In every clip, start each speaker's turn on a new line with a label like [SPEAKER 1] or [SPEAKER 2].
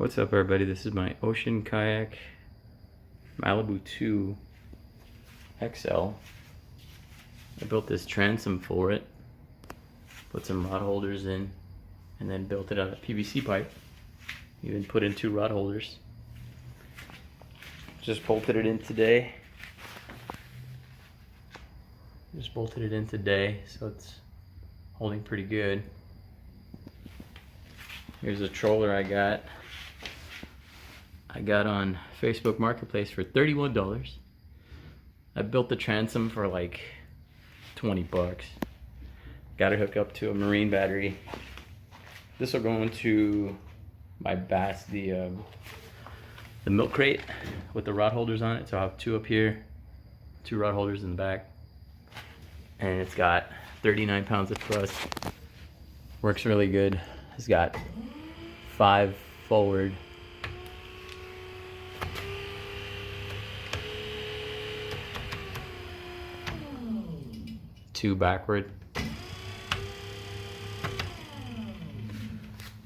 [SPEAKER 1] What's up everybody, this is my ocean kayak Malibu 2 XL. I built this transom for it, put some rod holders in, and then built it out of PVC pipe. Even put in 2 rod holders. Just bolted it in today. So it's holding pretty good. Here's a troller I got on Facebook Marketplace for $31. I built the transom for like 20 bucks. Got it hooked up to a marine battery. This will go into my bass, the milk crate with the rod holders on it. So I'll have 2 up here, 2 rod holders in the back. And it's got 39 pounds of thrust. Works really good. It's got 5 forward, 2 backward.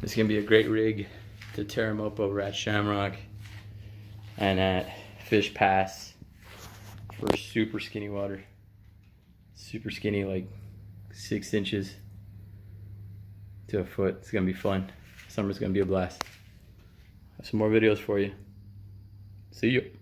[SPEAKER 1] This can be a great rig to tear them up over at Shamrock and at Fish Pass for super skinny water. Super skinny, like 6 inches to a foot. It's gonna be fun. Summer's gonna be a blast. I have some more videos for you. See you.